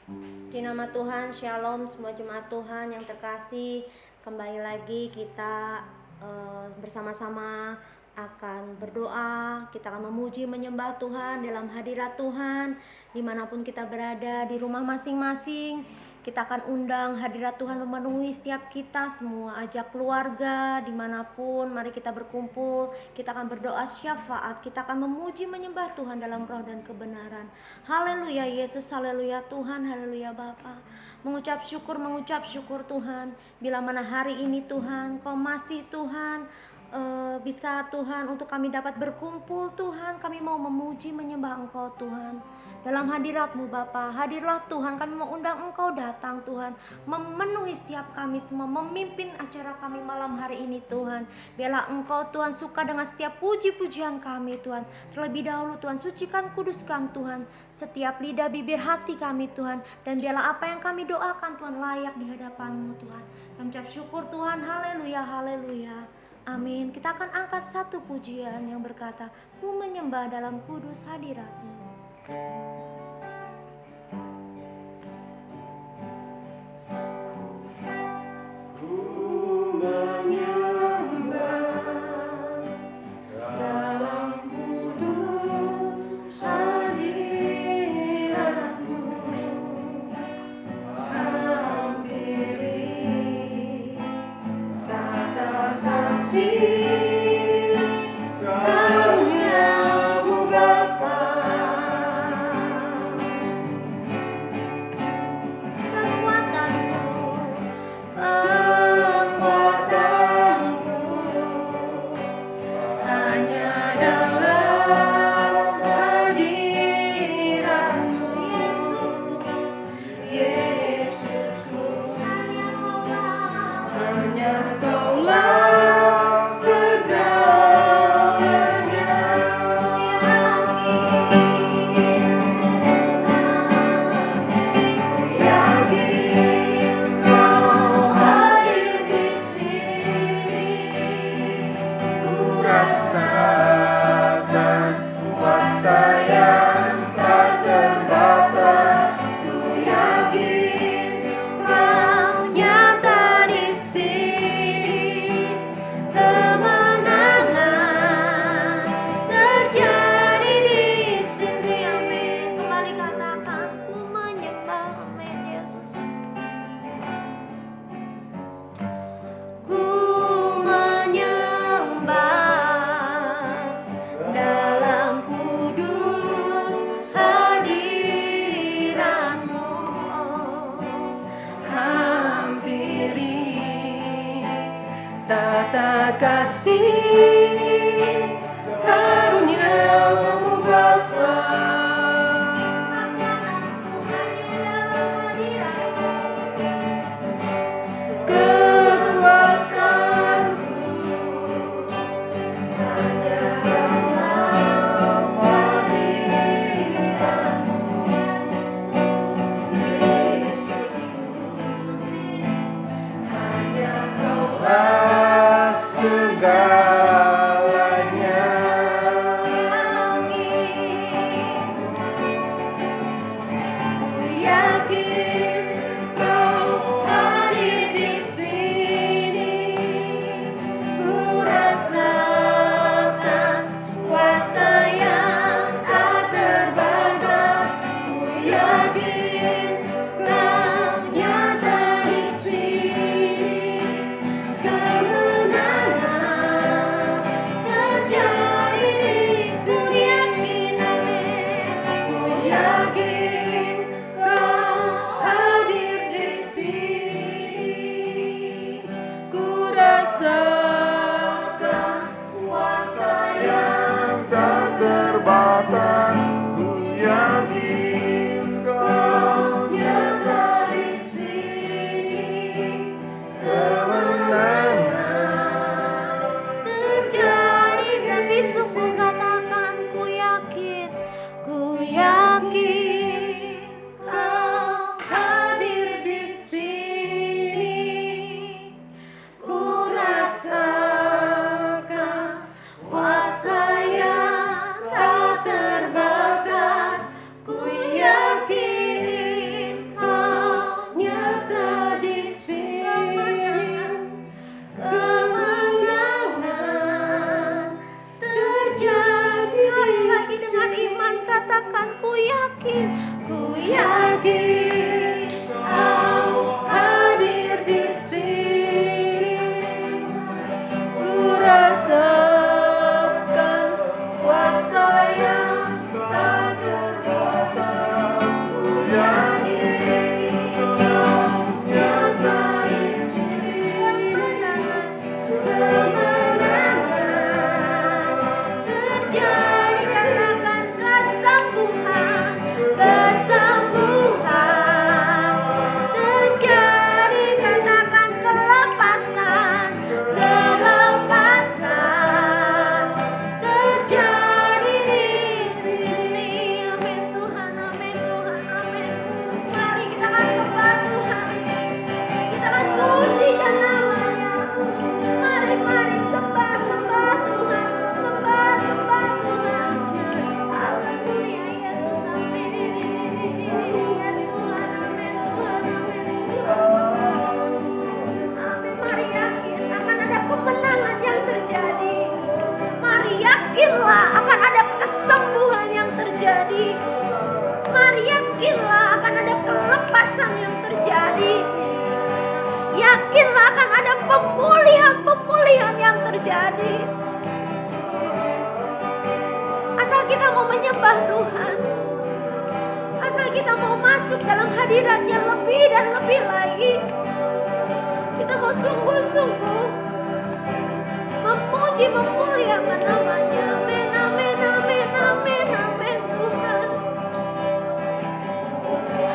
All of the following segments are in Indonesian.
Di nama Tuhan, Shalom semua jemaat Tuhan yang terkasih. Kembali lagi kita bersama-sama akan berdoa. Kita akan memuji menyembah Tuhan dalam hadirat Tuhan. Dimanapun kita berada, di rumah masing-masing, kita akan undang hadirat Tuhan memenuhi setiap kita semua. Ajak keluarga dimanapun, mari kita berkumpul. Kita akan berdoa syafaat. Kita akan memuji menyembah Tuhan dalam roh dan kebenaran. Haleluya Yesus, haleluya Tuhan, haleluya Bapa. Mengucap syukur Tuhan. Bila mana hari ini Tuhan, Kau masih Tuhan bisa Tuhan untuk kami dapat berkumpul Tuhan. Kami mau memuji menyembah Engkau Tuhan. Dalam hadirat-Mu Bapa, hadirlah Tuhan, kami mau undang Engkau datang Tuhan, memenuhi setiap kami semua, memimpin acara kami malam hari ini Tuhan. Biarlah Engkau Tuhan suka dengan setiap puji-pujian kami Tuhan. Terlebih dahulu Tuhan, sucikan, kuduskan Tuhan setiap lidah, bibir, hati kami Tuhan. Dan biarlah apa yang kami doakan Tuhan layak di hadapan-Mu Tuhan. Kami ucap syukur Tuhan, haleluya, haleluya. Amin. Kita akan angkat satu pujian yang berkata, Ku menyembah dalam kudus hadirat-Mu. Segala ku yakin Kau hadir di sini. Ku rasakan kuasa yang tak terbatas. Ku yakin Kau nyata di sini. Kemenangan terjadi, katakan kesembuhan terjadi, katakan kelepasan terjadi di sini. Amin Tuhan, amin Tuhan, amin. Mari kita akan sembah Tuhan, kita akan pujikan namanya. Mari sembah Tuhan, sembah Tuhan. Haleluya Yesus, amin. Yes Tuhan, amin Tuhan, amin Tuhan. Amin, mari yakin akan ada kemenangan yang terjadi. Mari yakinlah akan ada kesembuhan yang terjadi. Mari yakinlah akan ada kelepasan yang terjadi. Yakinlah akan ada pemulihan yang terjadi. Asal kita mau menyembah Tuhan, asal kita mau masuk dalam hadiratnya lebih dan lebih lagi. Kita mau sungguh-sungguh memuji, memuliakan namanya. Amin, amin, amin, amin, amin Tuhan.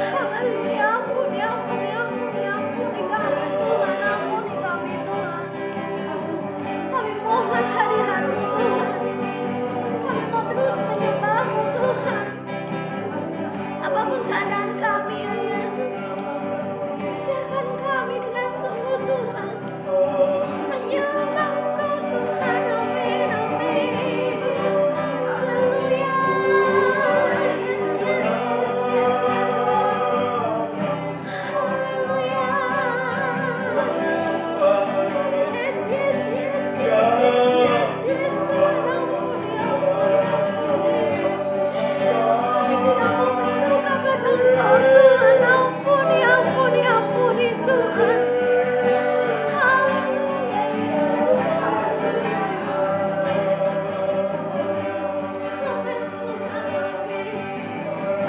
Haleluya, ampuni, ampuni, ampuni, ampuni kami Tuhan, ampuni kami Tuhan. Kami mohon hadirat-Mu Tuhan. Kami mau terus menyembah-Mu Tuhan. Apapun keadaan kami ya Yesus, biarkan kami dengan sungguh Tuhan menyembah Engkau Tuhan. Amin, amin. Haleluya. Haleluya. Yes, Tuhan, ampuni, Tuhan, ampuni, ampuni, ampuni Tuhan. Haleluya.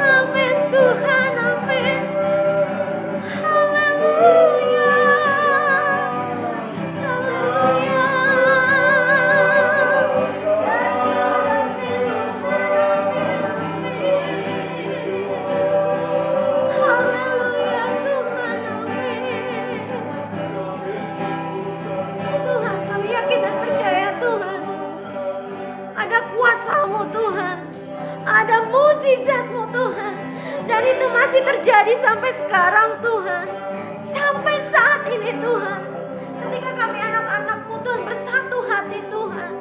Amin Tuhan, amin. Haleluya. Haleluya. Haleluya Tuhan, amin. Tuhan, kami yakin dan percaya Tuhan, ada kuasa-Mu Tuhan, ada mujizat-Mu Tuhan, dan itu masih terjadi sampai sekarang Tuhan, sampai saat ini Tuhan. Ketika kami anak-anak-Mu Tuhan bersatu hati Tuhan,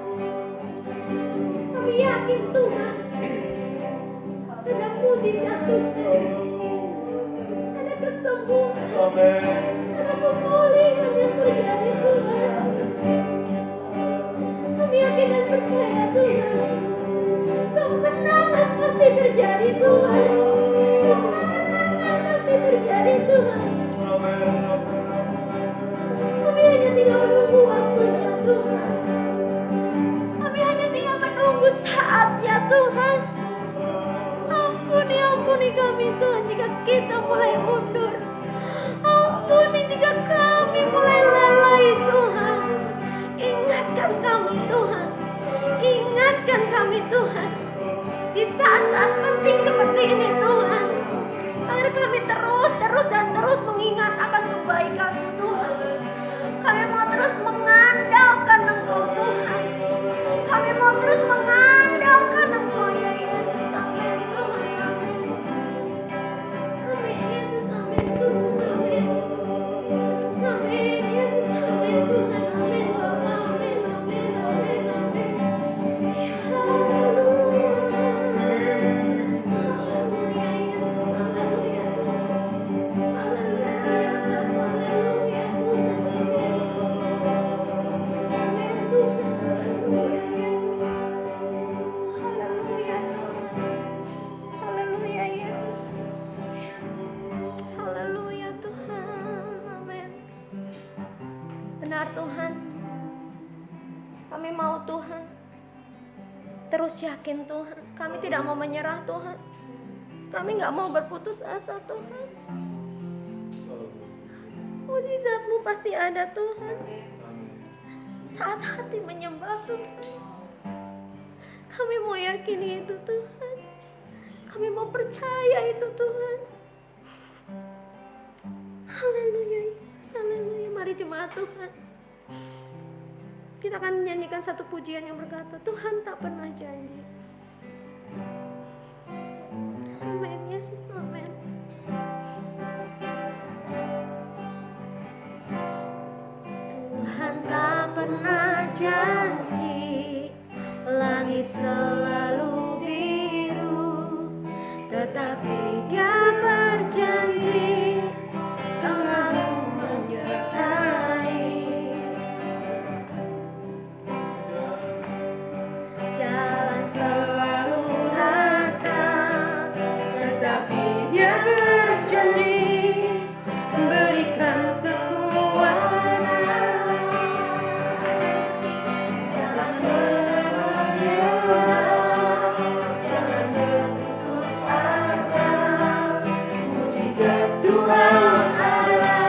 kami yakin Tuhan, ada mujizat Tuhan, ada kesembuhan, ada pemulihan yang terjadi Tuhan. Kami yakin dan percaya Tuhan, kemenangan pasti terjadi Tuhan. Kemenangan pasti terjadi Tuhan. Kami hanya tinggal menunggu waktunya Tuhan. Kami hanya tinggal menunggu saatnya Tuhan. Ampuni, ampuni kami Tuhan jika kita mulai mundur. Ampuni jika kami mulai lalai Tuhan. Ingatkan kami Tuhan. Ingatkan kami Tuhan. Di saat-saat penting seperti ini Tuhan, agar kami terus mengingat akan kebaikan-Mu Tuhan. Kami mau terus mengandalkan Engkau Tuhan. Kami mau terus mengandalkan Engkau ya Yesus. Amin Tuhan, amin. Amin Yesus, amin Tuhan, amin. Amin Yesus, amin Tuhan, amin Bapa, amin, amin, amin, amin. Haleluya. Haleluya Yesus, haleluya Tuhan. benar Tuhan. Kami mau Tuhan terus yakin Tuhan. Kami tidak mau menyerah Tuhan. Kami gak mau berputus asa Tuhan. Mujizat-Mu pasti ada Tuhan. Saat hati menyembah Tuhan, kami mau yakini itu Tuhan. Kami mau percaya itu Tuhan. Haleluya Yesus, haleluya. Mari jemaat Tuhan, kita akan menyanyikan satu pujian yang berkata, Tuhan tak pernah janji. Amin Yesus, amin. Tuhan tak pernah janji langit selalu biru, tetapi Dia berjanji selalu menyertai. Jalan selalu rata, tetapi Dia berjanji berikan kekuatan. Jangan menyerah, jangan berputus asa. Mujizat Tuhan ada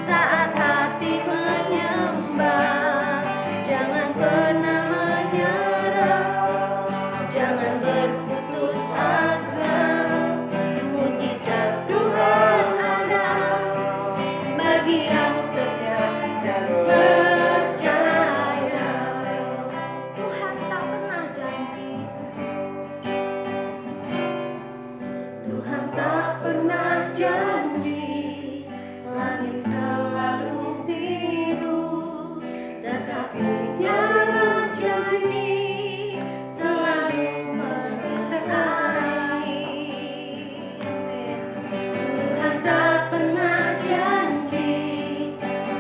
saat hati menyembah. Jangan pernah menyerah, jangan berputus asa. Mujizat Tuhan ada bagi yang setia dan percaya. Tuhan tak pernah janji. Tuhan tak pernah janji langit selalu biru, tetapi Dia berjanji selalu menyertai. Tuhan tak pernah janji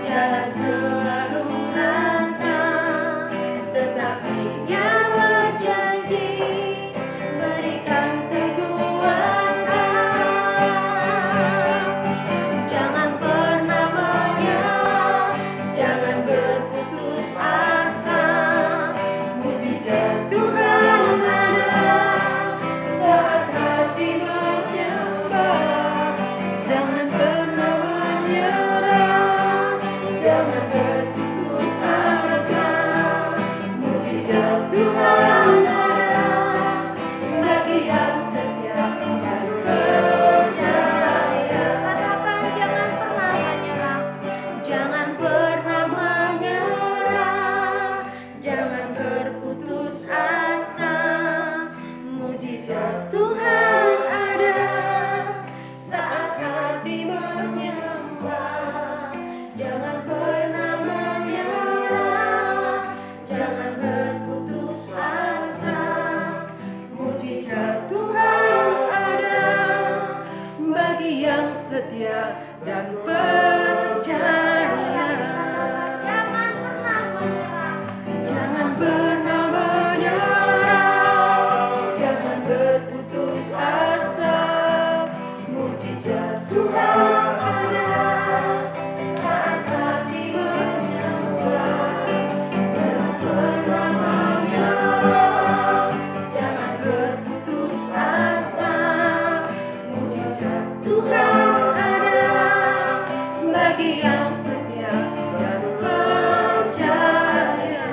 jalan selalu rata, tetapi Dia berjanji berikan kekuatan. Jangan pernah menyerah, jangan berputus asa. Mujizat Tuhan ada saat hati menyembah. Jangan pernah menyerah, jangan berputus asa. Mujizat Tuhan ada bagi yang setia dan percaya. Katakan jangan pernah menyerah, jangan pernah menyerah, jangan berputus asa. Mujizat Tuhan ada saat hati menyembah. Jangan pernah menyerah, jangan berputus asa. Mujizat Tuhan ada bagi yang setia dan percaya. Jangan pernah menyerah, jangan pernah menyerah, jangan berputus asa. Mujizat Tuhan ada saat hati menyembah. Jangan pernah menyerah, jangan berputus asa. Mujizat Tuhan ada bagi yang setia dan percaya.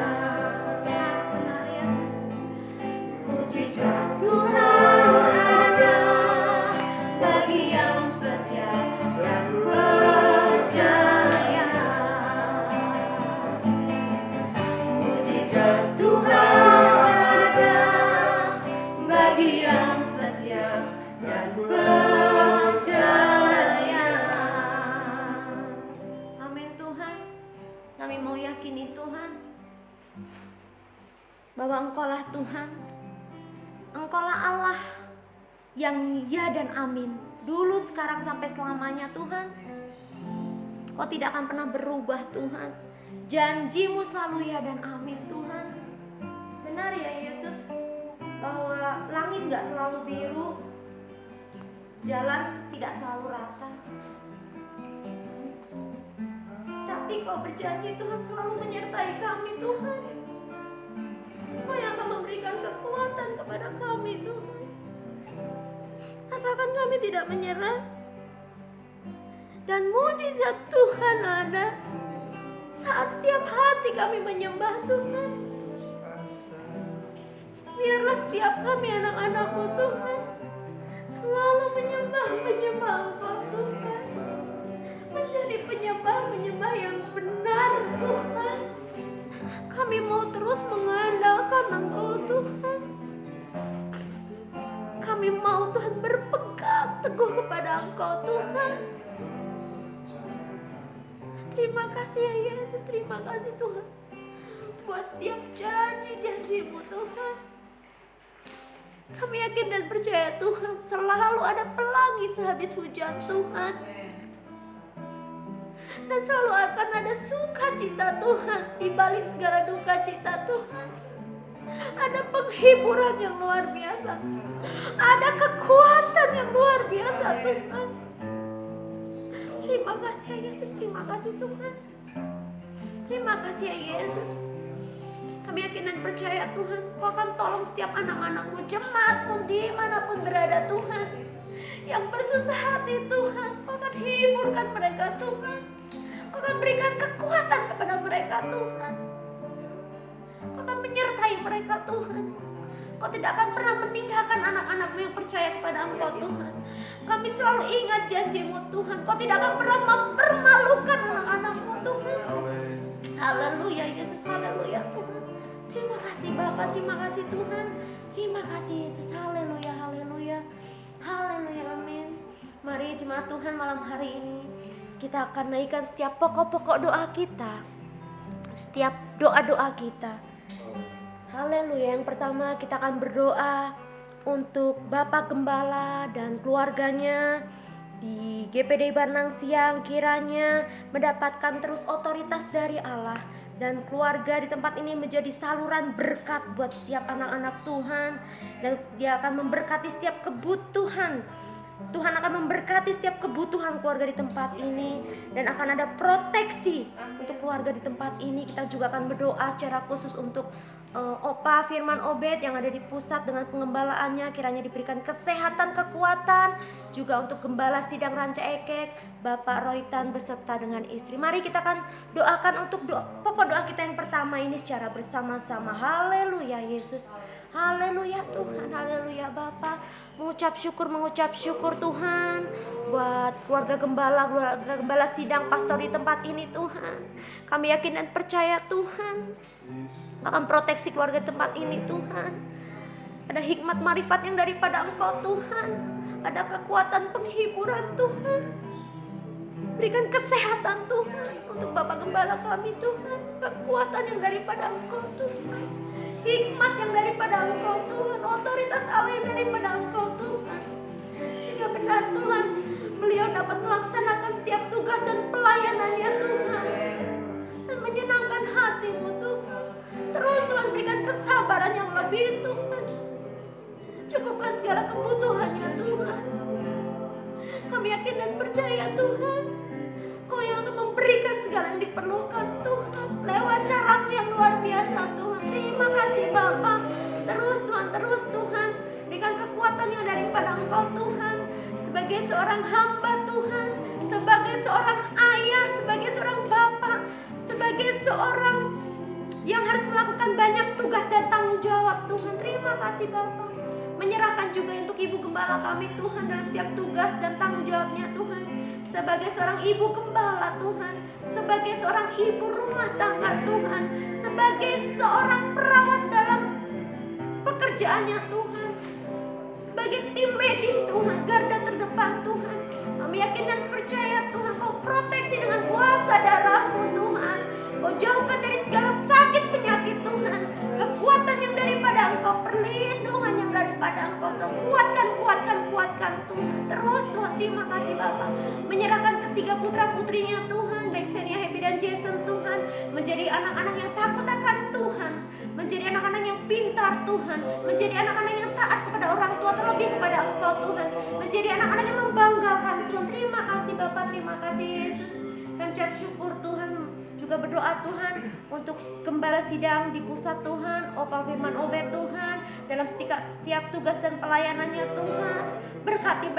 Benar Yesus. Mujizat Tuhan ada bagi yang setia dan percaya. Mujizat Tuhan ada bagi yang setia dan percaya. Amin Tuhan. Kami mau yakini Tuhan bahwa Engkaulah Tuhan. Engkaulah Allah yang ya dan amin, dulu, sekarang, sampai selamanya Tuhan. Kau tidak akan pernah berubah Tuhan. Janji-Mu selalu ya dan amin Tuhan. Benar ya Yesus, bahwa langit gak selalu biru, jalan tidak selalu rata. Tak Tapi Kau berjanji Tuhan selalu menyertai kami Tuhan. Kau yang akan memberikan kekuatan kepada kami Tuhan. Asalkan kami tidak menyerah. Dan mujizat Tuhan ada saat setiap hati kami menyembah Tuhan. Biarlah setiap kami anak-anak-Mu Tuhan selalu menyembah Engkau Tuhan. Menjadi penyembah yang benar Tuhan. Kami mau terus mengandalkan Engkau Tuhan. Kami mau Tuhan berpegang teguh kepada Engkau Tuhan. Terima kasih ya Yesus, terima kasih Tuhan buat setiap janji-janji-Mu Tuhan. Kami yakin dan percaya Tuhan selalu ada pelangi sehabis hujan Tuhan. Dan selalu akan ada sukacita Tuhan di balik segala duka cita Tuhan. Ada penghiburan yang luar biasa. Ada kekuatan yang luar biasa Tuhan. Terima kasih ya Yesus, terima kasih Tuhan. Terima kasih ya Yesus. Kami yakin dan percaya Tuhan, Kau akan tolong setiap anak-anak-Mu, jemaat-Mu dimanapun berada Tuhan. Yang bersusah hati Tuhan, Kau akan hiburkan mereka Tuhan. Kau akan berikan kekuatan kepada mereka Tuhan. Kau akan menyertai mereka Tuhan. Kau tidak akan pernah meninggalkan anak-anak-Mu yang percaya kepada Engkau Tuhan. Kami selalu ingat janji-Mu Tuhan. Kau tidak akan pernah mempermalukan anak-anak-Mu Tuhan. Haleluya Yesus, haleluya Tuhan. Terima kasih Bapa, terima kasih Tuhan. Terima kasih Yesus, haleluya, haleluya. Haleluya, amin. Mari jemaat Tuhan malam hari ini kita akan naikkan setiap pokok-pokok doa kita. Setiap doa-doa kita. Haleluya. Yang pertama kita akan berdoa untuk Bapak Gembala dan keluarganya di GPD Banang Siang, kiranya mendapatkan terus otoritas dari Allah. Dan keluarga di tempat ini menjadi saluran berkat buat setiap anak-anak Tuhan. Dan Dia akan memberkati setiap kebutuhan. Tuhan akan memberkati setiap kebutuhan keluarga di tempat ini. Dan akan ada proteksi untuk keluarga di tempat ini. Kita juga akan berdoa secara khusus untuk Opa Firman Obed yang ada di pusat dengan pengembalaannya. Kiranya diberikan kesehatan, kekuatan. Juga untuk Gembala Sidang Ranca Ekek, Bapak Roytan beserta dengan istri. Mari kita akan doakan untuk pokok doa kita yang pertama ini secara bersama-sama. Haleluya Yesus, haleluya Tuhan, haleluya Bapak. Mengucap syukur Tuhan buat keluarga Gembala Sidang Pastor di tempat ini Tuhan. Kami yakin dan percaya Tuhan akan proteksi keluarga tempat ini Tuhan. Ada hikmat marifat yang daripada Engkau Tuhan. Ada kekuatan penghiburan Tuhan. Berikan kesehatan Tuhan untuk Bapak Gembala kami Tuhan. Kekuatan yang daripada Engkau Tuhan. Hikmat yang daripada Engkau Tuhan. Otoritas Allah yang daripada Engkau Tuhan. Sehingga benar Tuhan, beliau dapat melaksanakan setiap tugas dan pelayanannya Tuhan. Dan menyenangkan hati-Mu Tuhan. Terus Tuhan berikan kesabaran yang lebih Tuhan. Cukupkan segala kebutuhannya Tuhan. Kami yakin dan percaya Tuhan, Kau yang akan memberikan segala yang diperlukan Tuhan. Lewat cara-Mu yang luar biasa Tuhan. Terima kasih Bapa. Terus Tuhan. Berikan kekuatan yang daripada Engkau Tuhan. Sebagai seorang hamba Tuhan. Sebagai seorang ayah. Sebagai seorang bapak. Sebagai seorang yang harus melakukan banyak tugas dan tanggung jawab Tuhan. Terima kasih Bapa. Menyerahkan juga untuk Ibu Gembala kami Tuhan dalam setiap tugas dan tanggung jawabnya Tuhan. Sebagai seorang ibu gembala Tuhan. Sebagai seorang ibu rumah tangga Tuhan. Sebagai seorang perawat dalam pekerjaannya Tuhan. Sebagai tim medis Tuhan. Garda terdepan Tuhan. Kami yakin dan percaya Tuhan, Kau proteksi dengan kuasa darah-Mu Tuhan. Kau jauhkan dari segala sakit penyakit Tuhan. Kekuatan yang daripada Engkau, perlindungan yang daripada Engkau. Kuatkan Tuhan. Terus Tuhan, terima kasih Bapak. Menyerahkan ketiga putra putrinya Tuhan, baik Xenia, Happy dan Jason Tuhan. Menjadi anak-anak yang takut akan Tuhan. Menjadi anak-anak yang pintar Tuhan. Menjadi anak-anak yang taat kepada orang tua, terlebih kepada Engkau Tuhan. Menjadi anak-anak yang membanggakan Tuhan. Terima kasih Bapak, terima kasih Yesus. Kami ucap syukur Tuhan. juga berdoa Tuhan untuk gembala sidang di pusat Tuhan, Opa Firman Obed Tuhan, dalam setiap tugas dan pelayanannya Tuhan. Berkati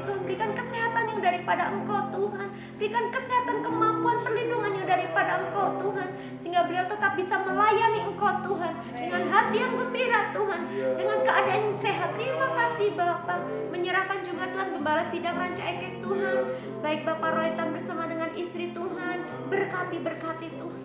Tuhan, berikan kesehatan yang daripada Engkau Tuhan, berikan kesehatan, kemampuan, perlindungan yang daripada Engkau Tuhan, sehingga beliau tetap bisa melayani Engkau Tuhan dengan hati yang gembira Tuhan, dengan keadaan yang sehat. Terima kasih Bapak. Menyerahkan juga Tuhan gembala sidang Ranca Ekek Tuhan, baik Bapak Roytan bersama dengan istri Tuhan, berkati Tuhan.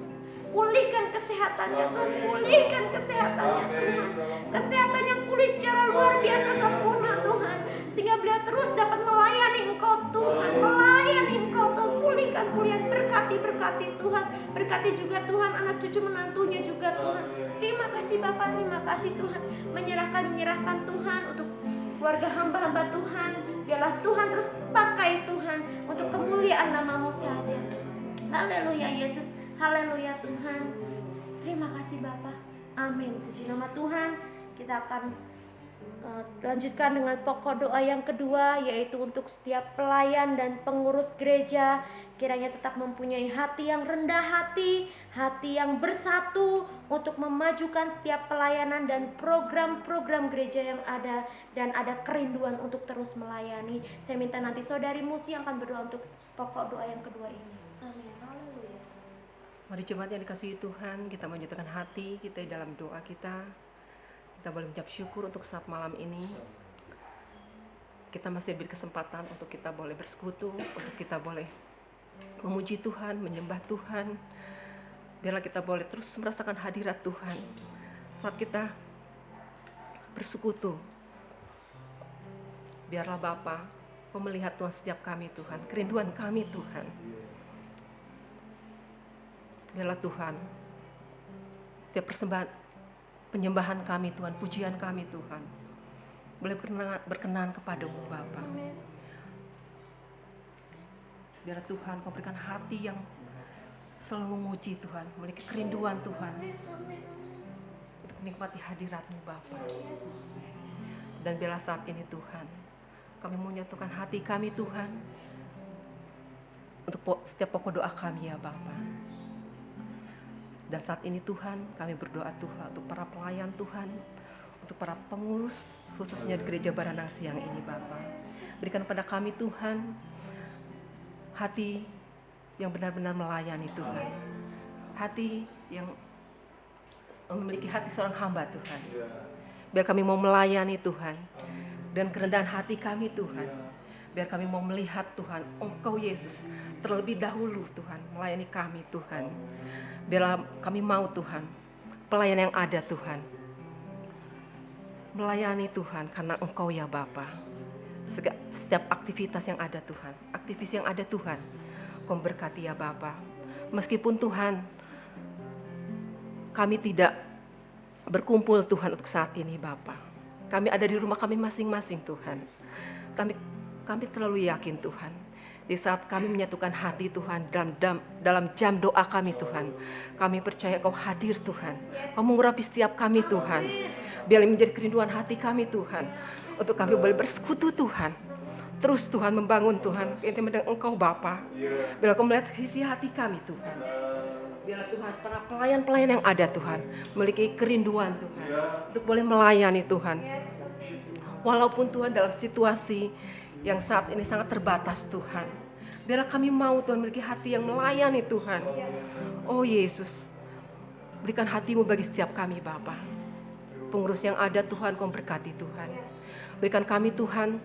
Pulihkan kesehatannya Tuhan, pulihkan kesehatannya Tuhan, kesehatan yang pulih secara luar biasa sempurna Tuhan, sehingga beliau terus dapat melayani Engkau Tuhan, melayani Engkau Tuhan. Pulihkan, berkati Tuhan, berkati juga Tuhan anak cucu menantunya juga Tuhan. Terima kasih Bapak, terima kasih Tuhan. Menyerahkan Tuhan untuk keluarga hamba-hamba Tuhan. Biarlah Tuhan terus pakai Tuhan untuk kemuliaan nama-Mu saja. Haleluya Yesus, haleluya Tuhan. Terima kasih Bapak. Amin. Puji nama Tuhan. Kita akan lanjutkan dengan pokok doa yang kedua, yaitu untuk setiap pelayan dan pengurus gereja, kiranya tetap mempunyai hati yang rendah hati yang bersatu untuk memajukan setiap pelayanan dan program-program gereja yang ada, dan ada kerinduan untuk terus melayani. Saya minta nanti Saudari Musi yang akan berdoa untuk pokok doa yang kedua ini. Amin. Haleluya. Mari jemaat yang dikasihi Tuhan, kita menyatakan hati kita dalam doa kita. Kita boleh mengucap syukur untuk saat malam ini. Kita masih diberi kesempatan untuk kita boleh bersekutu, untuk kita boleh memuji Tuhan, menyembah Tuhan. Biarlah kita boleh terus merasakan hadirat Tuhan saat kita bersekutu. Biarlah Bapa, Kau melihat Tuhan setiap kami Tuhan, kerinduan kami Tuhan. Biarlah Tuhan, setiap persembahan penyembahan kami Tuhan, pujian kami Tuhan, boleh berkenan kepada-Mu Bapa. Biarlah Tuhan Kau berikan hati yang selalu memuji Tuhan, memiliki kerinduan Tuhan untuk menikmati hadirat-Mu Bapa. Dan biarlah saat ini Tuhan, kami menyatukan hati kami Tuhan untuk setiap pokok doa kami ya Bapa. Dan saat ini Tuhan, kami berdoa Tuhan untuk para pelayan Tuhan, untuk para pengurus khususnya di Gereja Baranang siang ini Bapa. Berikan pada kami Tuhan hati yang benar-benar melayani Tuhan, hati yang memiliki hati seorang hamba Tuhan. Biar kami mau melayani Tuhan, dan kerendahan hati kami Tuhan, biar kami mau melihat Tuhan, Engkau Yesus terlebih dahulu Tuhan melayani kami Tuhan. Biarlah kami mau Tuhan, pelayan yang ada Tuhan, melayani Tuhan karena Engkau ya Bapa. Setiap aktivitas yang ada Tuhan, aktivis yang ada Tuhan, Kau berkati ya Bapa. Meskipun Tuhan, kami tidak berkumpul Tuhan untuk saat ini Bapa. Kami ada di rumah kami masing-masing Tuhan. Kami terlalu yakin Tuhan, di saat kami menyatukan hati Tuhan dalam jam doa kami Tuhan, kami percaya Kau hadir Tuhan. Kau mengurapi setiap kami Tuhan. Biar menjadi kerinduan hati kami Tuhan, untuk kami boleh bersekutu Tuhan. Terus Tuhan membangun Tuhan, intim dengan Engkau Bapa. Biar Kau melihat isi hati kami Tuhan. Biar Tuhan, para pelayan-pelayan yang ada Tuhan, memiliki kerinduan Tuhan, untuk boleh melayani Tuhan. Walaupun Tuhan dalam situasi yang saat ini sangat terbatas Tuhan, biarlah kami mau Tuhan memiliki hati yang melayani Tuhan. Oh Yesus, berikan hati-Mu bagi setiap kami Bapa. Pengurus yang ada Tuhan, Kau berkati Tuhan. Berikan kami Tuhan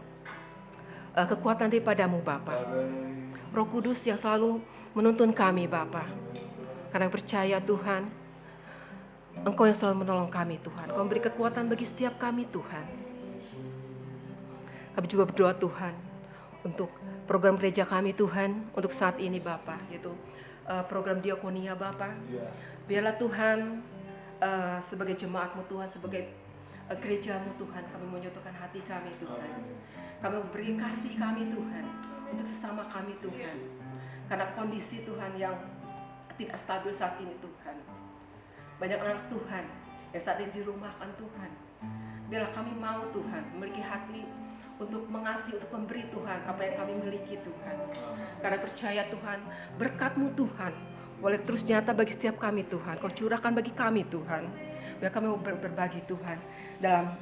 kekuatan daripada-Mu Bapa. Roh Kudus yang selalu menuntun kami Bapa. Karena percaya Tuhan, Engkau yang selalu menolong kami Tuhan. Kau beri kekuatan bagi setiap kami Tuhan. Kami juga berdoa Tuhan untuk program gereja kami Tuhan untuk saat ini Bapa, yaitu program diakonia Bapa. Biarlah Tuhan sebagai jemaat-Mu Tuhan, sebagai gereja-Mu Tuhan, kami menyatukan hati kami Tuhan. Kami memberi kasih kami Tuhan untuk sesama kami Tuhan. Karena kondisi Tuhan yang tidak stabil saat ini Tuhan. Banyak anak Tuhan yang saat ini dirumahkan Tuhan. Biarlah kami mau Tuhan memiliki hati untuk mengasihi, untuk memberi Tuhan apa yang kami miliki Tuhan. Karena percaya Tuhan, berkat-Mu Tuhan boleh terus nyata bagi setiap kami Tuhan. Kau curahkan bagi kami Tuhan. Biar kami mau berbagi Tuhan dalam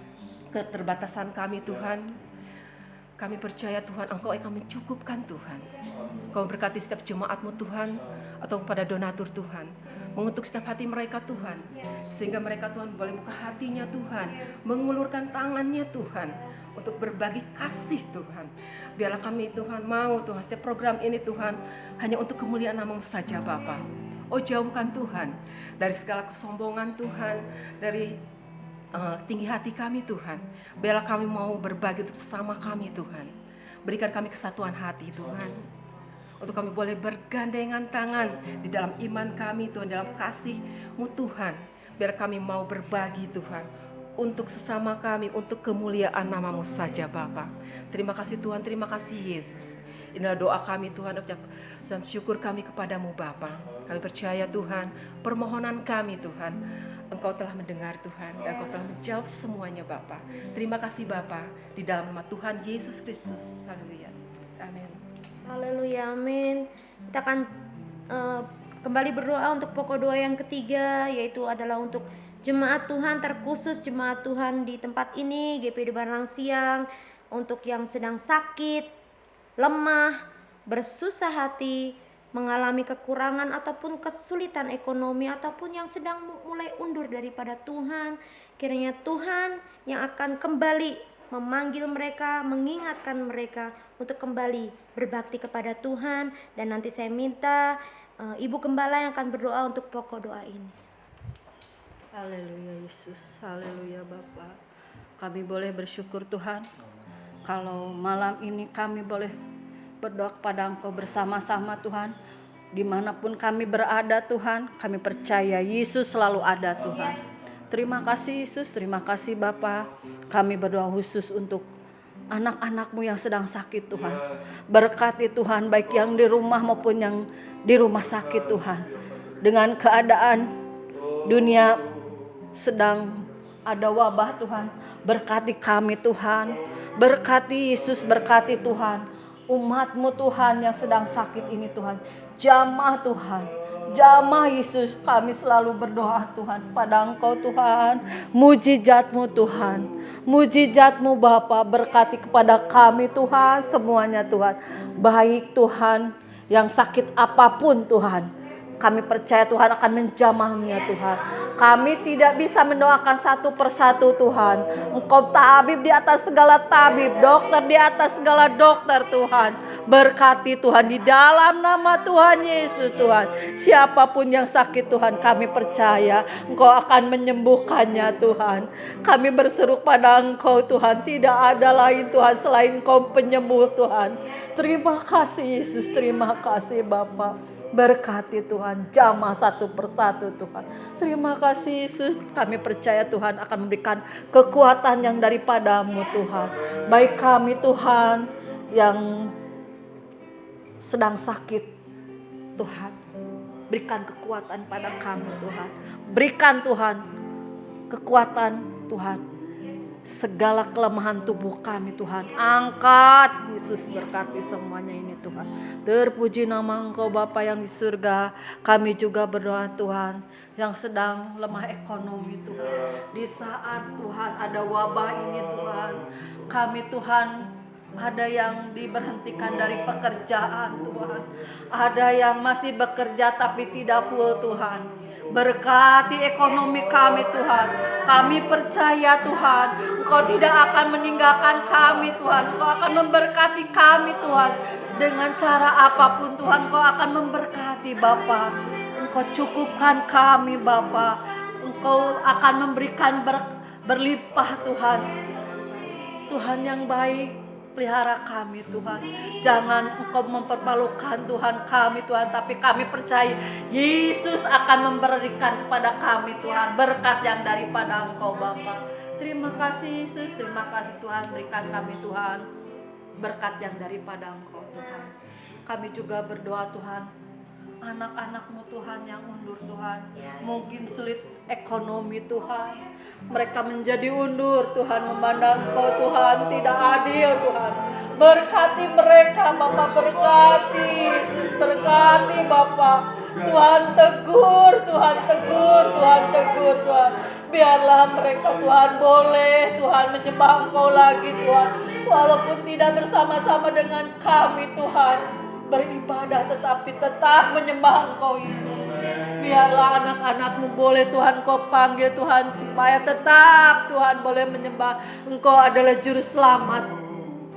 keterbatasan kami Tuhan. Kami percaya Tuhan Engkau akan mencukupkan Tuhan. Kau berkati setiap jemaat-Mu Tuhan, atau kepada donatur Tuhan, mengutuk setiap hati mereka Tuhan, sehingga mereka Tuhan boleh buka hatinya Tuhan, mengulurkan tangannya Tuhan, untuk berbagi kasih Tuhan. Biarlah kami Tuhan mau Tuhan setiap program ini Tuhan hanya untuk kemuliaan nama-Mu saja Bapa. Oh jauhkan Tuhan dari segala kesombongan Tuhan, dari tinggi hati kami Tuhan. Biarlah kami mau berbagi untuk sesama kami Tuhan. Berikan kami kesatuan hati Tuhan, untuk kami boleh bergandengan tangan di dalam iman kami Tuhan, dalam kasih-Mu Tuhan. Biar kami mau berbagi Tuhan untuk sesama kami, untuk kemuliaan nama-Mu saja Bapa. Terima kasih Tuhan, terima kasih Yesus. Inilah doa kami Tuhan, dan syukur kami kepadamu Bapa. Kami percaya Tuhan, permohonan kami Tuhan, Engkau telah mendengar Tuhan, dan Engkau telah menjawab semuanya Bapa. Terima kasih Bapa, di dalam nama Tuhan Yesus Kristus. Haleluya. Amin. Haleluya, amin. Kita akan kembali berdoa untuk pokok doa yang ketiga, yaitu adalah untuk jemaat Tuhan, terkhusus jemaat Tuhan di tempat ini, GPD Barang Siang, untuk yang sedang sakit, lemah, bersusah hati, mengalami kekurangan ataupun kesulitan ekonomi, ataupun yang sedang mulai undur daripada Tuhan. Kiranya Tuhan yang akan kembali memanggil mereka, mengingatkan mereka untuk kembali berbakti kepada Tuhan. Dan nanti saya minta Ibu Gembala yang akan berdoa untuk pokok doa ini. Haleluya Yesus, haleluya Bapa. Kami boleh bersyukur Tuhan, kalau malam ini kami boleh berdoa kepada Engkau bersama-sama Tuhan. Dimanapun kami berada Tuhan, kami percaya Yesus selalu ada Tuhan. Terima kasih Yesus, terima kasih Bapa. Kami berdoa khusus untuk anak-anak-Mu yang sedang sakit Tuhan. Berkati Tuhan, baik yang di rumah maupun yang di rumah sakit Tuhan. Dengan keadaan dunia sedang ada wabah Tuhan, berkati kami Tuhan. Berkati Yesus, berkati Tuhan umat-Mu Tuhan yang sedang sakit ini Tuhan. Jamah Tuhan, jamah Yesus, kami selalu berdoa Tuhan pada Engkau Tuhan. Mujizat-Mu Tuhan, mujizat-Mu Bapa, berkati kepada kami Tuhan semuanya Tuhan. Baik Tuhan, yang sakit apapun Tuhan, kami percaya Tuhan akan menjamahnya Tuhan. Kami tidak bisa mendoakan satu persatu Tuhan. Engkau tabib di atas segala tabib, dokter di atas segala dokter Tuhan. Berkati Tuhan di dalam nama Tuhan Yesus Tuhan. Siapapun yang sakit Tuhan, kami percaya Engkau akan menyembuhkannya Tuhan. Kami berseru pada Engkau Tuhan, tidak ada lain Tuhan selain Engkau penyembuh Tuhan. Terima kasih Yesus, terima kasih Bapa. Berkati Tuhan, jamah satu persatu Tuhan. Terima kasih Yesus, kami percaya Tuhan akan memberikan kekuatan yang daripada-Mu Tuhan. Baik kami Tuhan yang sedang sakit Tuhan, berikan kekuatan pada kami Tuhan. Berikan Tuhan kekuatan Tuhan. Segala kelemahan tubuh kami Tuhan, angkat Yesus, berkati semuanya ini Tuhan. Terpuji nama Engkau Bapa yang di surga. Kami juga berdoa Tuhan yang sedang lemah ekonomi Tuhan. Di saat Tuhan ada wabah ini Tuhan, kami Tuhan ada yang diberhentikan dari pekerjaan Tuhan, ada yang masih bekerja tapi tidak full Tuhan. Berkati ekonomi kami Tuhan. Kami percaya Tuhan, Engkau tidak akan meninggalkan kami Tuhan. Engkau akan memberkati kami Tuhan. Dengan cara apapun Tuhan, Engkau akan memberkati Bapa. Engkau cukupkan kami Bapa. Engkau akan memberikan berlimpah Tuhan. Tuhan yang baik, pelihara kami Tuhan. Jangan Engkau mempermalukan Tuhan kami Tuhan, tapi kami percaya Yesus akan memberikan kepada kami Tuhan berkat yang daripada Engkau Bapa. Terima kasih Yesus, terima kasih Tuhan, berikan kami Tuhan berkat yang daripada Engkau Tuhan. Kami juga berdoa Tuhan, anak-anak-Mu Tuhan yang undur Tuhan, mungkin sulit ekonomi Tuhan, mereka menjadi undur Tuhan, memandang Engkau Tuhan tidak adil Tuhan. Berkati mereka Bapa, berkati Yesus, berkati Bapa. Tuhan tegur, Tuhan tegur, Tuhan tegur, Tuhan. Biarlah mereka Tuhan boleh Tuhan menyembah Engkau lagi Tuhan. Walaupun tidak bersama-sama dengan kami Tuhan. Beribadah tetapi tetap menyembah Engkau Yesus. Biarlah anak-anak-Mu boleh Tuhan Kau panggil Tuhan. Supaya tetap Tuhan boleh menyembah Engkau adalah juru selamat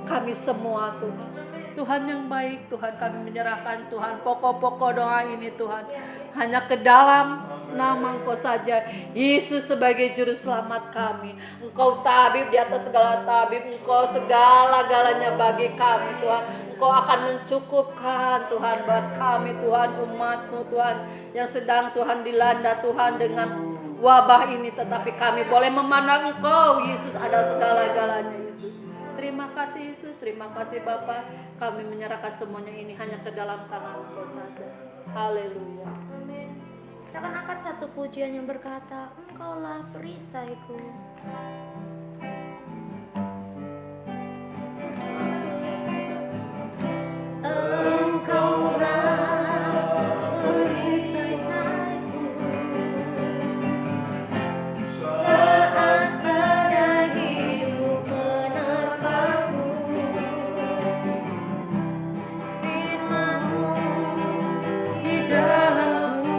kami semua Tuhan. Tuhan yang baik, Tuhan kami menyerahkan Tuhan pokok-pokok doa ini Tuhan hanya ke dalam nama Engkau saja. Yesus sebagai juru selamat kami. Engkau tabib di atas segala tabib. Engkau segala-galanya bagi kami Tuhan. Engkau akan mencukupkan Tuhan buat kami Tuhan, umat-Mu Tuhan yang sedang Tuhan dilanda Tuhan dengan wabah ini. Tetapi kami boleh memandang Engkau Yesus ada segala-galanya Yesus. Terima kasih Yesus, terima kasih Bapa. Kami menyerahkan semuanya ini hanya ke dalam tangan Engkau saja. Haleluya. Amin. Kita akan angkat satu pujian yang berkata, Engkaulah perisaiku. Engkaulah perisaiku saat badai hidup menerpaku. Firman-Mu di dalamku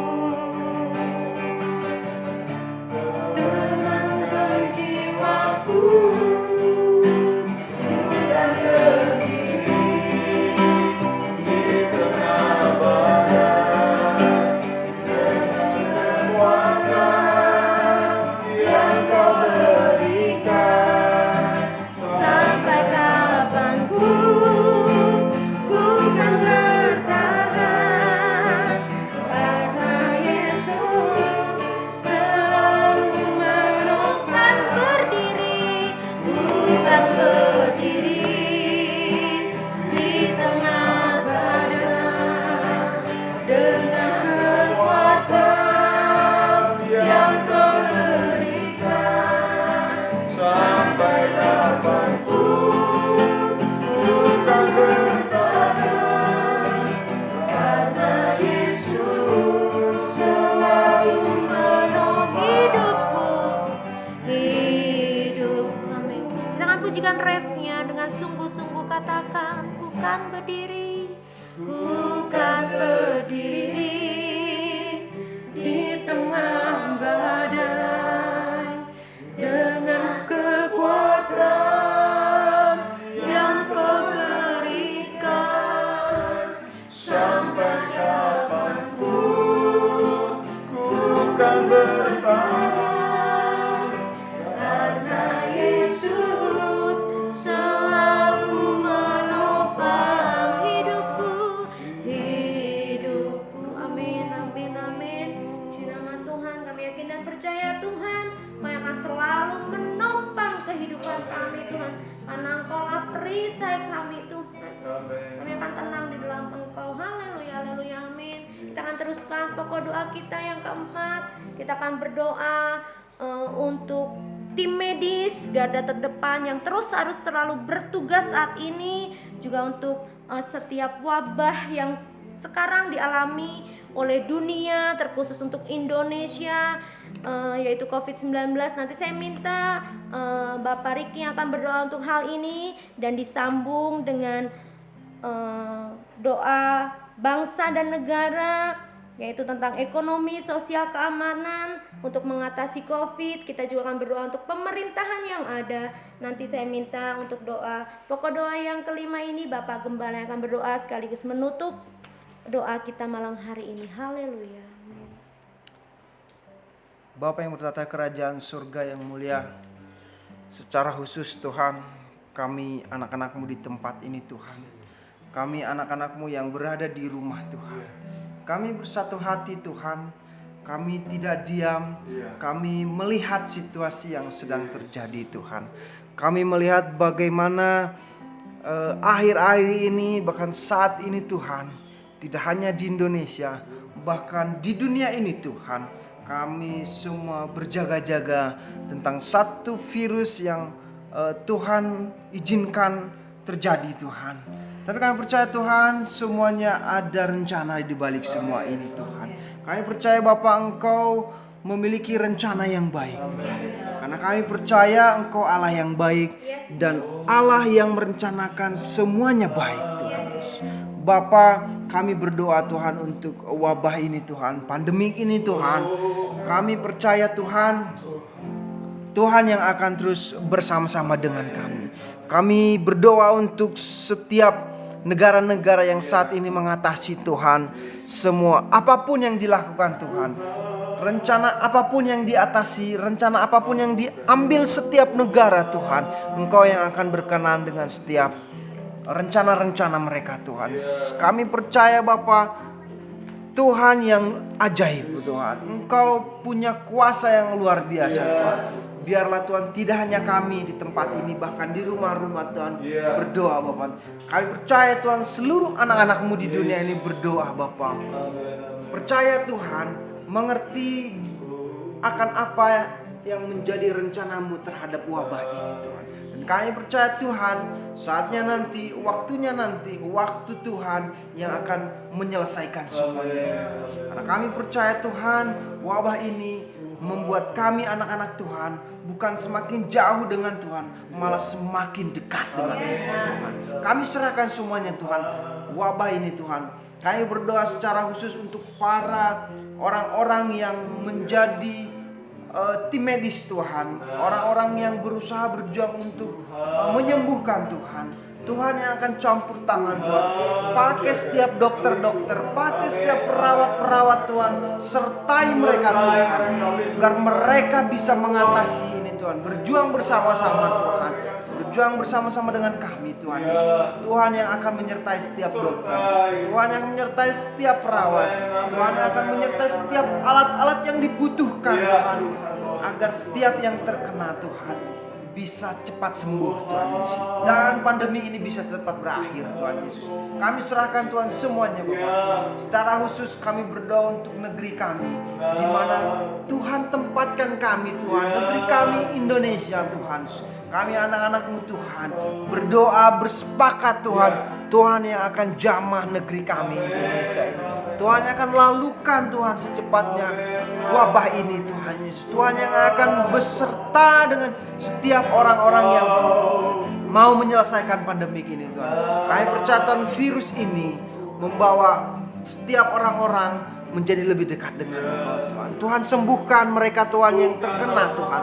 tenangkan jiwaku. Bukan berdiri di tengah badai dengan kekuatan yang Kau berikan. Sampai kapanpun bukan bertahan, karena Yesus selalu menopang berdiri. Bukan berdiri di tengah badai dengan kekuatan yang Kau berikan. Sampai kapanpun bukan bertahan, Karena Yesus selalu menolong hidupku. Amin. Kita akan pujikan refnya dengan sungguh-sungguh, katakan, ku kan berdiri, ku kan berdiri di tengah badai dengan kekuatan yang Kau berikan. sampai kapanpun ku kan bertahan. Karena Yesus selalu menopang hidupku. Amin, amin, amin. Di nama Tuhan kami yakin dan percaya Tuhan, Kau yang akan selalu menopang kehidupan kami Tuhan. Karena Engkaulah perisai kami Tuhan. Kami akan tenang di dalam Engkau. Haleluya, haleluya, amin. Kita akan teruskan pokok doa kita yang keempat. Kita akan berdoa untuk tim medis garda terdepan yang terus harus terlalu bertugas saat ini, juga untuk setiap wabah yang sekarang dialami oleh dunia, terkhusus untuk Indonesia, yaitu COVID-19. Nanti saya minta Bapak Riki yang akan berdoa untuk hal ini dan disambung dengan doa bangsa dan negara, yaitu tentang ekonomi, sosial, keamanan untuk mengatasi COVID. Kita juga akan berdoa untuk pemerintahan yang ada. Nanti saya minta untuk doa pokok doa yang kelima ini Bapak Gembala yang akan berdoa sekaligus menutup doa kita malam hari ini. Haleluya. Bapa yang bertata kerajaan surga yang mulia, secara khusus Tuhan, kami anak-anak-Mu di tempat ini Tuhan. Kami anak-anak-Mu yang berada di rumah Tuhan. Kami bersatu hati Tuhan. Kami tidak diam. Kami melihat situasi yang sedang terjadi Tuhan. Kami melihat bagaimana akhir-akhir ini, bahkan saat ini Tuhan, tidak hanya di Indonesia, bahkan di dunia ini Tuhan, kami semua berjaga-jaga tentang satu virus yang Tuhan izinkan terjadi Tuhan. Tapi kami percaya Tuhan, semuanya ada rencana di balik semua ini Tuhan. Kami percaya Bapa, Engkau memiliki rencana yang baik Tuhan. Karena kami percaya Engkau Allah yang baik dan Allah yang merencanakan semuanya baik Tuhan Yesus. Bapa, kami berdoa Tuhan untuk wabah ini Tuhan, pandemik ini Tuhan. Kami percaya Tuhan, Tuhan yang akan terus bersama-sama dengan kami. Kami berdoa untuk setiap negara-negara yang saat ini mengatasi Tuhan semua apapun yang dilakukan Tuhan, rencana apapun yang diatasi, rencana apapun yang diambil setiap negara Tuhan, Engkau yang akan berkenan dengan setiap rencana-rencana mereka Tuhan. Kami percaya Bapa, Tuhan yang ajaib Tuhan, Engkau punya kuasa yang luar biasa Tuhan. Biarlah Tuhan, tidak hanya kami di tempat ini, bahkan di rumah-rumah Tuhan berdoa Bapak. Kami percaya Tuhan, seluruh anak-anak-Mu di dunia ini berdoa Bapak. Percaya Tuhan, mengerti akan apa yang menjadi rencana-Mu terhadap wabah ini Tuhan. Dan kami percaya Tuhan, saatnya nanti, waktunya nanti, waktu Tuhan yang akan menyelesaikan semuanya. Karena kami percaya Tuhan, wabah ini membuat kami anak-anak Tuhan bukan semakin jauh dengan Tuhan, malah semakin dekat dengan Tuhan. Kami serahkan semuanya Tuhan, wabah ini Tuhan. Kami berdoa secara khusus untuk para orang-orang yang menjadi tim medis Tuhan, orang-orang yang berusaha berjuang untuk menyembuhkan Tuhan. Tuhan yang akan campur tangan Tuhan, pakai setiap dokter-dokter, pakai setiap perawat-perawat Tuhan, sertai mereka Tuhan, agar mereka bisa mengatasi ini Tuhan, berjuang bersama-sama Tuhan, berjuang bersama-sama dengan kami Tuhan Yesus. Tuhan yang akan menyertai setiap dokter, Tuhan yang menyertai setiap perawat, Tuhan yang akan menyertai setiap alat-alat yang dibutuhkan Tuhan, agar setiap yang terkena Tuhan bisa cepat sembuh Tuhan Yesus, dan pandemi ini bisa cepat berakhir Tuhan Yesus. Kami serahkan Tuhan semuanya Bapak. Secara khusus kami berdoa untuk negeri kami, di mana Tuhan tempatkan kami Tuhan, negeri kami Indonesia Tuhan. Kami anak-anak-Mu Tuhan berdoa bersepakat Tuhan, Tuhan yang akan jamah negeri kami Indonesia ini. Tuhan yang akan lalukan Tuhan secepatnya wabah ini Tuhan Yesus. Tuhan yang akan beserta dengan setiap orang-orang yang mau menyelesaikan pandemik ini Tuhan. Kami percaya Tuhan, virus ini membawa setiap orang-orang menjadi lebih dekat dengan Engkau Tuhan. Tuhan sembuhkan mereka Tuhan yang terkena Tuhan.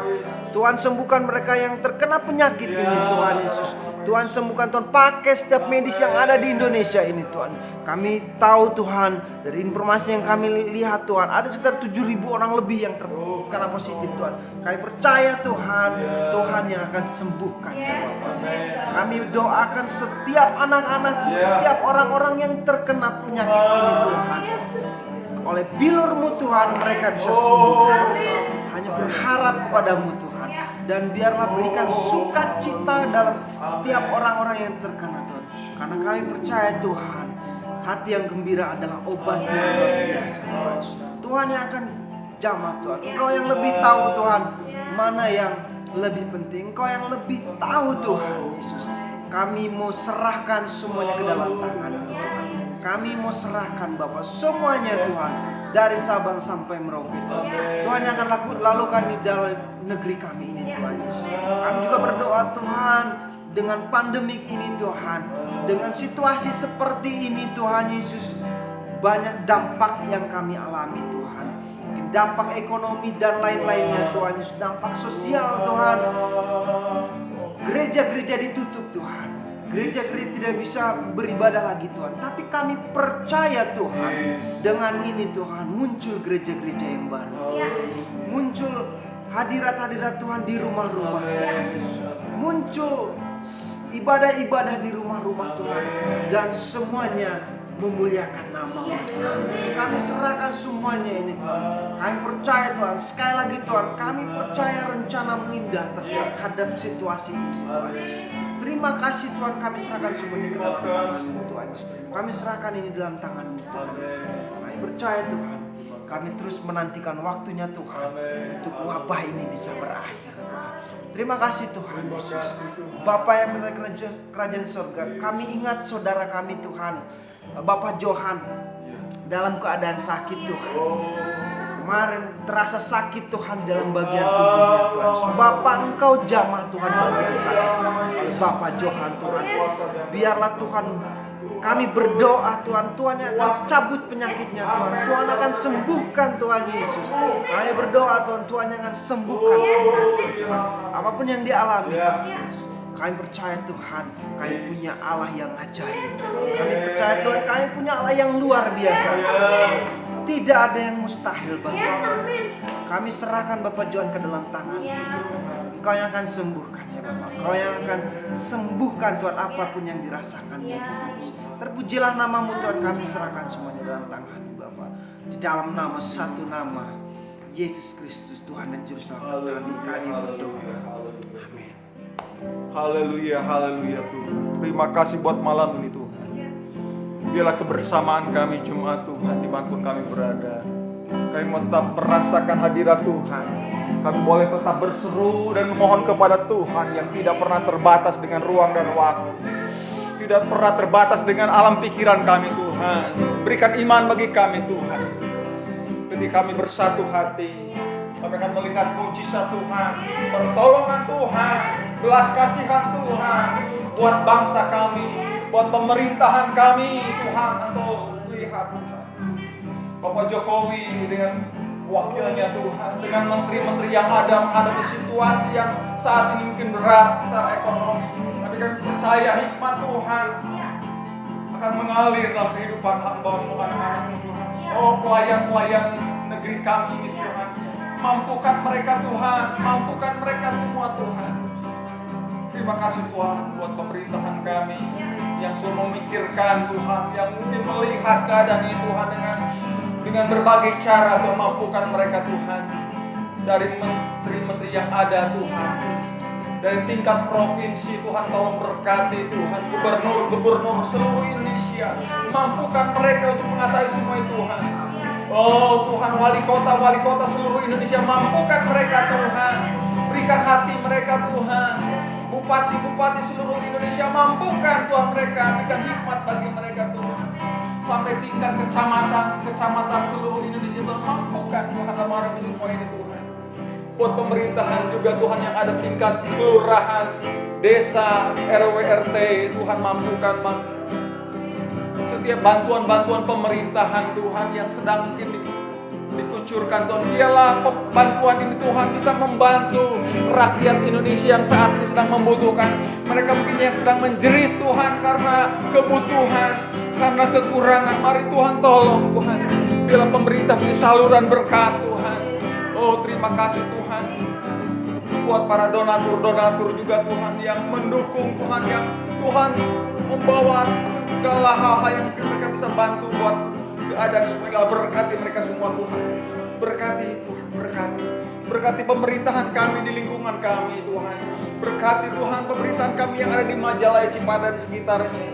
Tuhan sembuhkan mereka yang terkena penyakit ini Tuhan Yesus. Tuhan sembuhkan Tuhan, pakai setiap medis yang ada di Indonesia ini Tuhan. Kami tahu Tuhan, dari informasi yang kami lihat Tuhan, ada sekitar 7.000 orang lebih yang terkena positif Tuhan. Kami percaya Tuhan, Tuhan yang akan sembuhkan ya Bapak. Kami doakan setiap anak-anak, setiap orang-orang yang terkena penyakit ini Tuhan, oleh bilur-Mu Tuhan mereka bisa sembuh. Hanya berharap kepada-Mu Tuhan. Dan biarlah berikan sukacita dalam setiap orang-orang yang terkena Tuhan. Karena kami percaya Tuhan, hati yang gembira adalah obat yang luar biasa Tuhan. Tuhan yang akan jamah Tuhan. Engkau yang lebih tahu Tuhan, mana yang lebih penting. Engkau yang lebih tahu Tuhan Yesus. Kami mau serahkan semuanya ke dalam tangan-Mu Tuhan. Kami mau serahkan Bapa semuanya Tuhan, dari Sabang sampai Merauke Tuhan. Tuhan yang akan lakukan di dalam negeri kami ini Tuhan Yesus. Kami juga berdoa Tuhan, dengan pandemik ini Tuhan, dengan situasi seperti ini Tuhan Yesus, banyak dampak yang kami alami Tuhan. Mungkin dampak ekonomi dan lain-lainnya Tuhan Yesus, dampak sosial Tuhan. Gereja-gereja ditutup Tuhan. Gereja-gereja tidak bisa beribadah lagi Tuhan. Tapi kami percaya Tuhan, dengan ini Tuhan muncul gereja-gereja yang baru. Muncul hadirat-hadirat Tuhan di rumah-rumah Tuhan. Muncul ibadah-ibadah di rumah-rumah Tuhan. Dan semuanya memuliakan nama Tuhan. Kami serahkan semuanya ini Tuhan. Kami percaya Tuhan, sekali lagi Tuhan, kami percaya rencana-Mu indah terhadap situasi ini Tuhan. Terima kasih Tuhan, kami serahkan semuanya ke dalam tangan-Mu Tuhan. Kami serahkan ini dalam tangan-Mu Tuhan. Kami percaya Tuhan, kami terus menantikan waktunya Tuhan untuk wabah ini bisa berakhir Tuhan. Terima kasih Tuhan Yesus. Bapa yang berada di kerajaan surga, kami ingat saudara kami Tuhan, Bapak Johan, dalam keadaan sakit Tuhan. Kemarin terasa sakit Tuhan dalam bagian tubuhnya Tuhan. Bapak Engkau jamah Tuhan bagian sakit Bapak Johan Tuhan. Biarlah Tuhan, kami berdoa Tuhan, Tuhan yang akan cabut penyakitnya Tuhan. Tuhan akan sembuhkan Tuhan Yesus. Kami berdoa Tuhan, Tuhan yang akan sembuhkan Tuhan. Apapun yang dialami Tuhan Yesus. Kami percaya Tuhan, kami punya Allah yang ajaib. Kami percaya Tuhan, kami punya Allah yang luar biasa. Tidak ada yang mustahil bagi kami. Kami serahkan Bapak Johan ke dalam tangan. Engkau yang akan sembuhkan ya Bapak. Engkau yang akan sembuhkan Tuhan apapun yang dirasakan ya Tuhan. Terpujilah namamu Tuhan, kami serahkan semuanya dalam tangan Bapak. Di dalam nama satu nama, Yesus Kristus Tuhan dan Juru Selamat kami berdoa. Amin. Haleluya, haleluya Tuhan. Terima kasih buat malam ini Tuhan. Biarlah kebersamaan kami Jumat Tuhan dimanapun kami berada. Kami mau tetap merasakan hadirat Tuhan. Kami boleh tetap berseru dan memohon kepada Tuhan yang tidak pernah terbatas dengan ruang dan waktu. Tidak pernah terbatas dengan alam pikiran kami Tuhan. Berikan iman bagi kami Tuhan. Ketika kami bersatu hati, kami akan melihat mujizat Tuhan, pertolongan Tuhan, belas kasihan Tuhan buat bangsa kami, buat pemerintahan kami Tuhan. Atau lihat Tuhan, Bapak Jokowi dengan wakilnya Tuhan, dengan menteri-menteri yang ada menghadapi situasi yang saat ini mungkin berat secara ekonomi, tapi kami percaya hikmat Tuhan akan mengalir dalam kehidupan hamba-Mu, anak-anak-Mu Tuhan. Oh, pelayan-pelayan negeri kami ini Tuhan, mampukan mereka Tuhan, mampukan mereka semua Tuhan. Terima kasih Tuhan buat pemerintahan kami yang selalu memikirkan Tuhan, yang mungkin melihat keadaan ini Tuhan dengan berbagai cara Tuhan, mampukan mereka Tuhan. Dari menteri-menteri yang ada Tuhan, dari tingkat provinsi Tuhan, tolong berkati Tuhan, gubernur-gubernur seluruh Indonesia, mampukan mereka untuk mengatasi semua itu Tuhan. Oh Tuhan, wali kota seluruh Indonesia, mampukan mereka Tuhan, berikan hati mereka Tuhan. Bupati-bupati seluruh Indonesia, mampukan Tuhan mereka, berikan hikmat bagi mereka Tuhan. Sampai tingkat kecamatan seluruh Indonesia Tuhan, mampukan Tuhan menghadapi semua ini Tuhan. Buat pemerintahan juga Tuhan yang ada tingkat kelurahan, desa, RW, RT, Tuhan mampukan setiap bantuan-bantuan pemerintahan Tuhan yang sedang mungkin dikucurkan Tuhan. Biarlah bantuan ini Tuhan bisa membantu rakyat Indonesia yang saat ini sedang membutuhkan. Mereka mungkin yang sedang menjerit Tuhan karena kebutuhan, karena kekurangan. Mari Tuhan tolong Tuhan. Biarlah pemerintah punya saluran berkat Tuhan. Oh terima kasih Tuhan. Buat para donatur-donatur juga Tuhan yang mendukung Tuhan, yang Tuhan membawa segala hal-hal yang mungkin mereka bisa bantu buat keadaan supaya berkati mereka semua Tuhan. Berkati Tuhan, berkati pemerintahan kami di lingkungan kami Tuhan. Berkati Tuhan pemerintahan kami yang ada di Majalaya, Cipadan dan sekitarnya,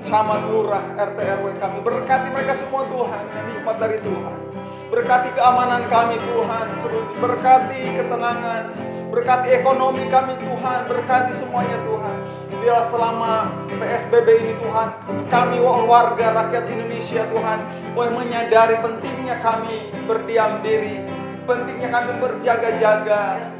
camat, lurah, RT, RW kami. Berkati mereka semua Tuhan, yang nikmat dari Tuhan. Berkati keamanan kami Tuhan, berkati ketenangan, berkati ekonomi kami Tuhan, berkati semuanya Tuhan. Biarlah selama PSBB ini Tuhan, kami warga rakyat Indonesia Tuhan boleh menyadari pentingnya kami berdiam diri, pentingnya kami berjaga-jaga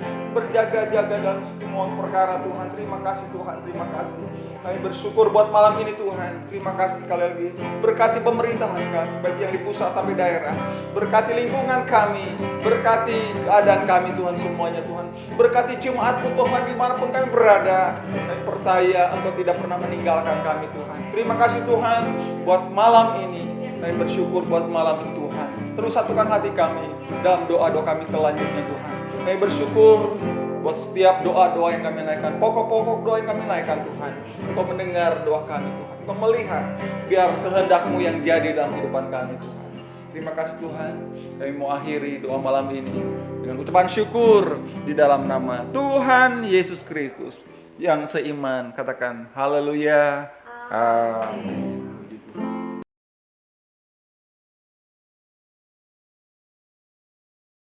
dalam semua perkara Tuhan. Terima kasih Tuhan, terima kasih. Kami bersyukur buat malam ini Tuhan. Terima kasih sekali lagi. Berkati pemerintahan kami, baik yang di pusat sampai daerah. Berkati lingkungan kami, berkati keadaan kami Tuhan semuanya Tuhan. Berkati jemaat-Mu Tuhan dimanapun kami berada. Kami percaya Engkau tidak pernah meninggalkan kami Tuhan. Terima kasih Tuhan buat malam ini. Kami bersyukur buat malam ini Tuhan. Terus satukan hati kami dalam doa-doa kami selanjutnya Tuhan. Kami bersyukur buat setiap doa-doa yang kami naikkan, pokok-pokok doa yang kami naikkan Tuhan. Engkau mendengar doa kami Tuhan. Engkau melihat biar kehendak-Mu yang jadi dalam kehidupan kami Tuhan. Terima kasih Tuhan. Kami mau akhiri doa malam ini dengan ucapan syukur di dalam nama Tuhan Yesus Kristus yang seiman. Katakan haleluya. Amin.